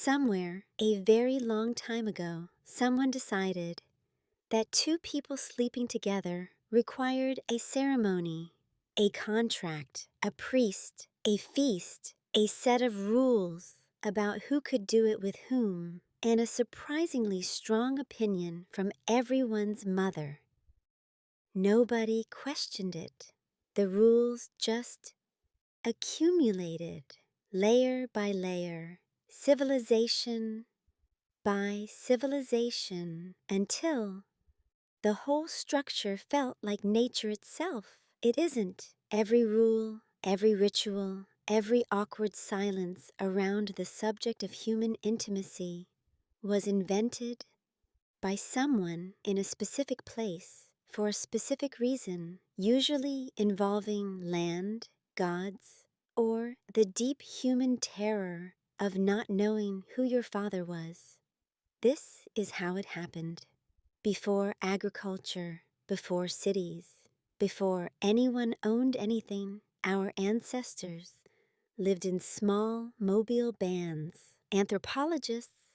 Somewhere, a very long time ago, someone decided that two people sleeping together required a ceremony, a contract, a priest, a feast, a set of rules about who could do it with whom, and a surprisingly strong opinion from everyone's mother. Nobody questioned it. The rules just accumulated, layer by layer, civilization by civilization, until the whole structure felt like nature itself. It isn't. Every rule, every ritual, every awkward silence around the subject of human intimacy was invented by someone in a specific place for a specific reason, usually involving land, gods, or the deep human terror of not knowing who your father was. This is how it happened. Before agriculture, before cities, before anyone owned anything, our ancestors lived in small, mobile bands. Anthropologists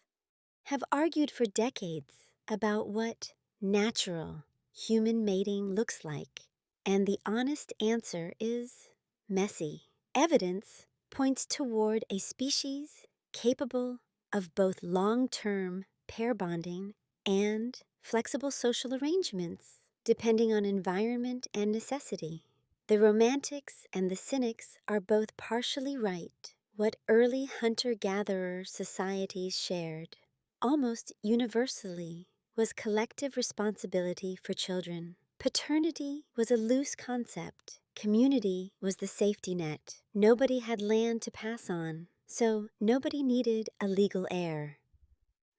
have argued for decades about what natural human mating looks like, and the honest answer is messy. Evidence points toward a species capable of both long-term pair bonding and flexible social arrangements, depending on environment and necessity. The Romantics and the Cynics are both partially right. What early hunter-gatherer societies shared, almost universally, was collective responsibility for children. Paternity was a loose concept. Community was the safety net. Nobody had land to pass on, so nobody needed a legal heir.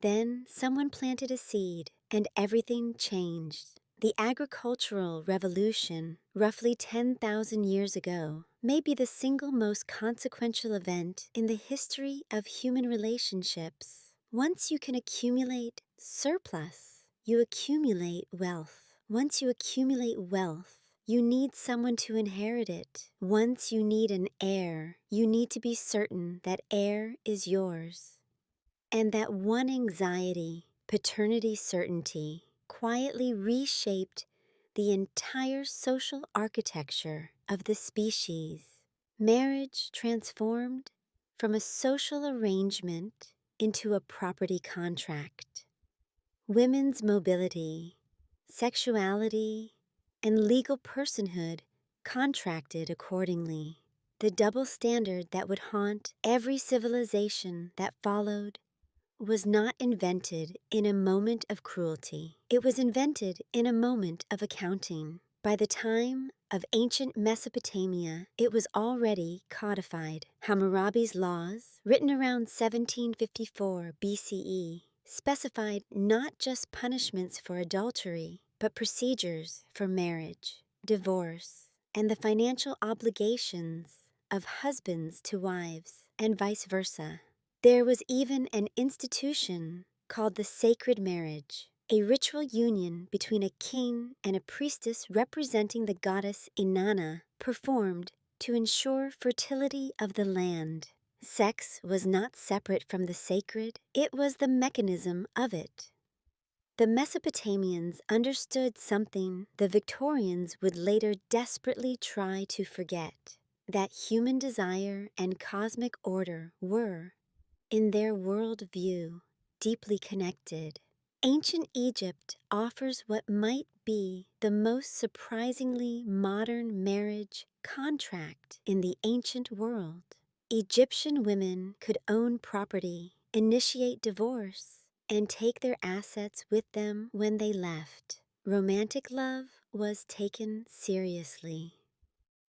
Then someone planted a seed, and everything changed. The agricultural revolution, roughly 10,000 years ago, may be the single most consequential event in the history of human relationships. Once you can accumulate surplus, you accumulate wealth. Once you accumulate wealth, you need someone to inherit it. Once you need an heir, you need to be certain that heir is yours. And that one anxiety, paternity certainty, quietly reshaped the entire social architecture of the species. Marriage transformed from a social arrangement into a property contract. Women's mobility, sexuality, and legal personhood contracted accordingly. The double standard that would haunt every civilization that followed was not invented in a moment of cruelty. It was invented in a moment of accounting. By the time of ancient Mesopotamia, it was already codified. Hammurabi's laws, written around 1754 BCE, specified not just punishments for adultery, but procedures for marriage, divorce, and the financial obligations of husbands to wives, and vice versa. There was even an institution called the sacred marriage, a ritual union between a king and a priestess representing the goddess Inanna, performed to ensure fertility of the land. Sex was not separate from the sacred, it was the mechanism of it. The Mesopotamians understood something the Victorians would later desperately try to forget, that human desire and cosmic order were, in their worldview, deeply connected. Ancient Egypt offers what might be the most surprisingly modern marriage contract in the ancient world. Egyptian women could own property, initiate divorce, and take their assets with them when they left. Romantic love was taken seriously.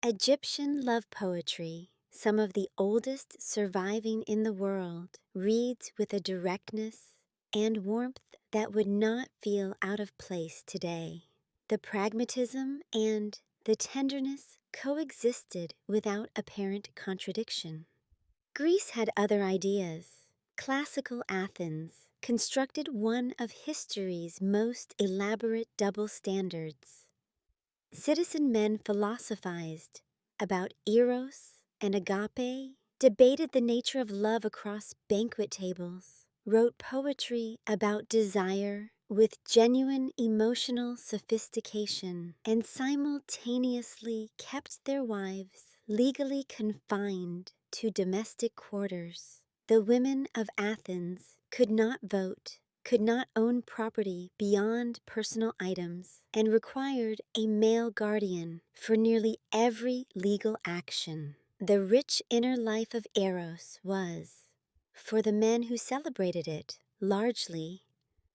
Egyptian love poetry, some of the oldest surviving in the world, reads with a directness and warmth that would not feel out of place today. The pragmatism and the tenderness coexisted without apparent contradiction. Greece had other ideas. Classical Athens constructed one of history's most elaborate double standards. Citizen men philosophized about eros and agape debated the nature of love across banquet tables, wrote poetry about desire with genuine emotional sophistication, and simultaneously kept their wives legally confined to domestic quarters. The women of Athens could not vote, could not own property beyond personal items, and required a male guardian for nearly every legal action. The rich inner life of Eros was, for the men who celebrated it, largely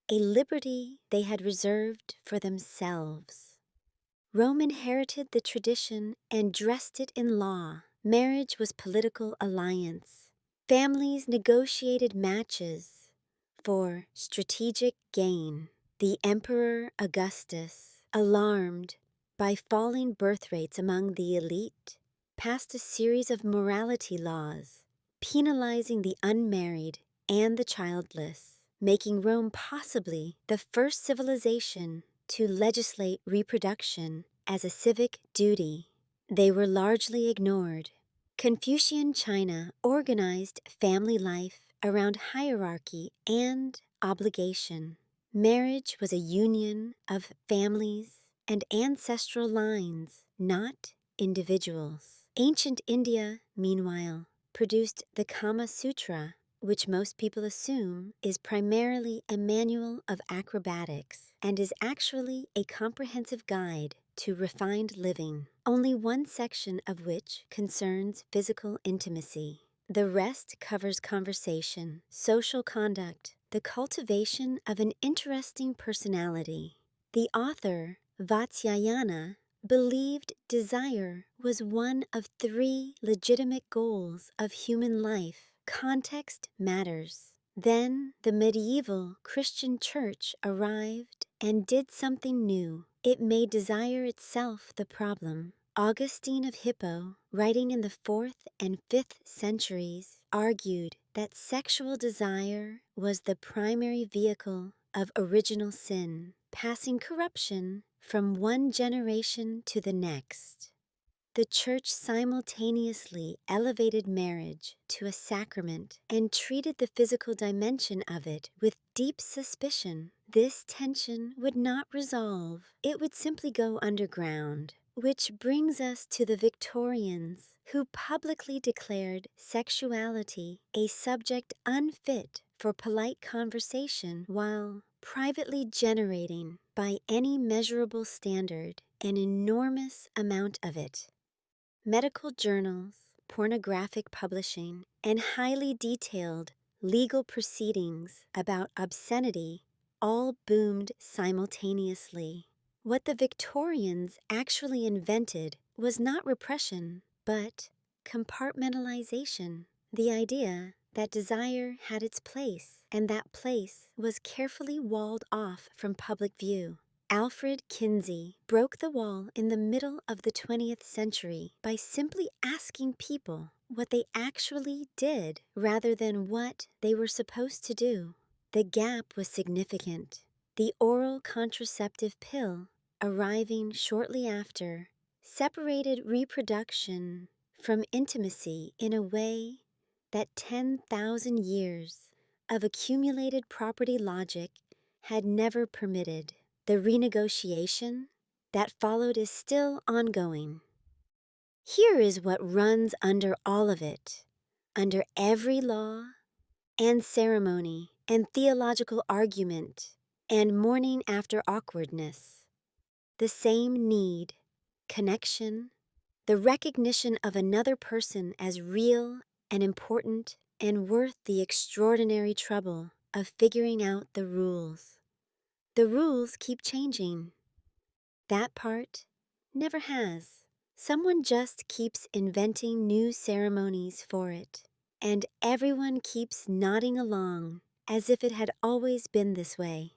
a liberty they had reserved for themselves. Rome inherited the tradition and dressed it in law. Marriage was political alliance. Families negotiated matches for strategic gain. The Emperor Augustus, alarmed by falling birth rates among the elite, passed a series of morality laws penalizing the unmarried and the childless, making Rome possibly the first civilization to legislate reproduction as a civic duty. They were largely ignored. Confucian China organized family life around hierarchy and obligation. Marriage was a union of families and ancestral lines, not individuals. Ancient India, meanwhile, produced the Kama Sutra, which most people assume is primarily a manual of acrobatics and is actually a comprehensive guide to refined living, only one section of which concerns physical intimacy. The rest covers conversation, social conduct, the cultivation of an interesting personality. The author, Vatsyayana, believed desire was one of 3 legitimate goals of human life. Context matters. Then the medieval Christian church arrived and did something new. It made desire itself the problem. Augustine of Hippo, writing in the 4th and 5th centuries, argued that sexual desire was the primary vehicle of original sin, passing corruption from one generation to the next. The Church simultaneously elevated marriage to a sacrament and treated the physical dimension of it with deep suspicion. This tension would not resolve, it would simply go underground. Which brings us to the Victorians, who publicly declared sexuality a subject unfit for polite conversation while privately generating, by any measurable standard, an enormous amount of it. Medical journals, pornographic publishing, and highly detailed legal proceedings about obscenity all boomed simultaneously. What the Victorians actually invented was not repression, but compartmentalization. The idea that desire had its place, and that place was carefully walled off from public view. Alfred Kinsey broke the wall in the middle of the 20th century by simply asking people what they actually did rather than what they were supposed to do. The gap was significant. The oral contraceptive pill, arriving shortly after, separated reproduction from intimacy in a way that 10,000 years of accumulated property logic had never permitted. The renegotiation that followed is still ongoing. Here is what runs under all of it, under every law and ceremony and theological argument and mourning after awkwardness. The same need, connection, the recognition of another person as real and important and worth the extraordinary trouble of figuring out the rules. The rules keep changing. That part never has. Someone just keeps inventing new ceremonies for it, and everyone keeps nodding along as if it had always been this way.